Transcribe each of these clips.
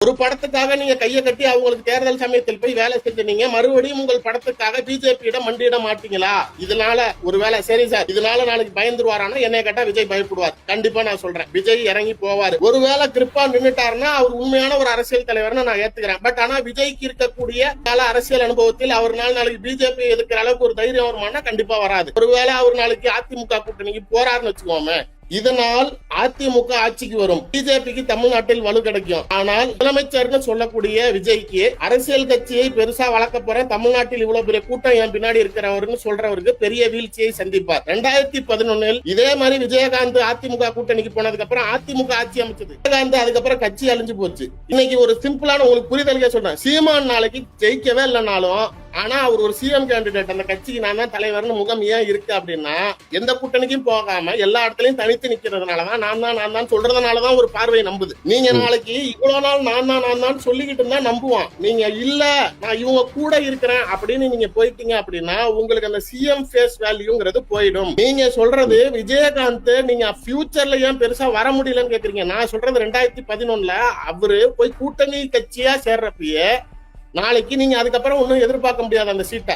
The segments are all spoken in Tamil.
ஒரு படத்துக்காக நீங்க கையை கட்டி அவங்களுக்கு தேர்தல் சமயத்தில் போய் வேலை செஞ்சீங்க, மறுபடியும் உங்கள் படத்துக்காக பிஜேபியிடம் மண்டியிட மாட்டீங்களா? இதனால ஒருவேளை சரி சார் இதனால நாளைக்கு பயந்துருவாரானா என்னை கேட்டா விஜய் பயப்படுவார். கண்டிப்பா நான் சொல்றேன், விஜய் இறங்கி போவாரு. ஒருவேளை கிரிப்பா நின்னுட்டாருன்னா அவர் உண்மையான ஒரு அரசியல் தலைவர்னு நான் ஏத்துக்கிறேன். பட் ஆனா விஜய்க்கு இருக்கக்கூடிய பல அரசியல் அனுபவத்தில் அவர்னால நாளைக்கு பிஜேபி எதிர்க்கிற அளவுக்கு ஒரு தைரியம் வருமானா கண்டிப்பா வராது. ஒருவேளை அவர் நாளைக்கு அதிமுக கூட்டணிக்கு போறாருன்னு வச்சுக்கோமே, இதனால் அதிமுக ஆட்சிக்கு வரும், பிஜேபிக்கு தமிழ்நாட்டில் வலு கிடைக்கும். ஆனால் முதலமைச்சர்னு சொல்லக்கூடிய விஜய்க்கு அரசியல் கட்சியை பெருசா வளர்க்க போறேன், தமிழ்நாட்டில் இவ்வளவு பெரிய கூட்டம் என் பின்னாடி இருக்கிறவர்னு சொல்றவருக்கு பெரிய வீழ்ச்சியை சந்திப்பார். 2011 இதே மாதிரி விஜயகாந்த் அதிமுக கூட்டணிக்கு போனதுக்கு அப்புறம் அதிமுக ஆட்சி அமைச்சது. விஜயகாந்த் அதுக்கப்புறம் கட்சி அழிஞ்சு போச்சு. இன்னைக்கு ஒரு சிம்பிளான உங்களுக்கு புரிதலுக்கே சொல்றேன், சீமான் நாளைக்கு ஜெயிக்கவே இல்லைனாலும் ஆனா அவர் ஒரு சிஎம் கேண்டிடேட், அந்த கட்சிக்கு நான் தான் தலைவர்னு முகம் ஏன் இருக்கு அப்படின்னா, எந்த கூட்டணிக்கும் போகாம எல்லா இடத்துலயும் தனித்து நிக்கிறதுனாலதான், நான் தான் சொல்றதுனாலதான் ஒரு பார்வை நம்புது. நீங்க நாளைக்கு இவ்வளவு நாள் நான் தான் சொல்லிக்கிட்டு இருந்தா நம்புவான். நீங்க இல்ல நான் இவங்க கூட இருக்கிறேன் அப்படின்னு நீங்க போயிட்டீங்க அப்படின்னா உங்களுக்கு அந்த சிஎம் ஃபேஸ் வேல்யூங்கிறது போயிடும். நீங்க சொல்றது விஜயகாந்த் நீங்க ஃபியூச்சர்ல ஏன் பெருசா வர முடியலன்னு கேக்குறீங்க. நான் சொல்றது 2011 அவரு போய் கூட்டணி கட்சியா சேர்றப்பயே நாளைக்கு நீங்க அதுக்கப்புறம் ஒன்னும் எதிர்பார்க்க முடியாது அந்த சீட்டை.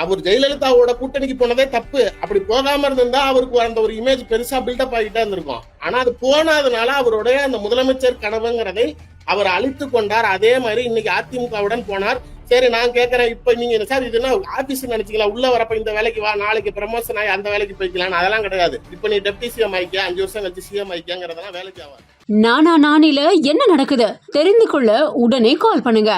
அவர் ஜெயலலிதாவோட கூட்டணிக்கு போனதே தப்பு. அப்படி போகாம இருந்தா அவருக்கு அந்த ஒரு இமேஜ் பெருசா பில்டப் ஆகிட்டே இருந்திருக்கும். ஆனா அது போனதுனால அவருடைய அந்த முதலமைச்சர் கனவுங்கிறதை அவர் அழித்து கொண்டார். அதே மாதிரி இன்னைக்கு அதிமுகவுடன் போனார். சரி நான் கேட்கறேன், இப்ப நீங்க சார் இது என்ன ஆபீஸ் நினைச்சீங்களா, உள்ள வரப்ப இந்த வேலைக்கு வா, நாளைக்கு ப்ரமோஷன் ஆகி அந்த வேலைக்கு போய்க்கலாம், அதெல்லாம் கிடையாது. இப்ப நீ டெப்டி சிஎம் ஆயிக்க, 5 வருஷம் கழிச்சு சிஎம் ஆயிக்கங்கிறதெல்லாம் வேலைக்கு ஆகாது. நானா நானில என்ன நடக்குது தெரிந்து கொள்ள உடனே கால் பண்ணுங்க.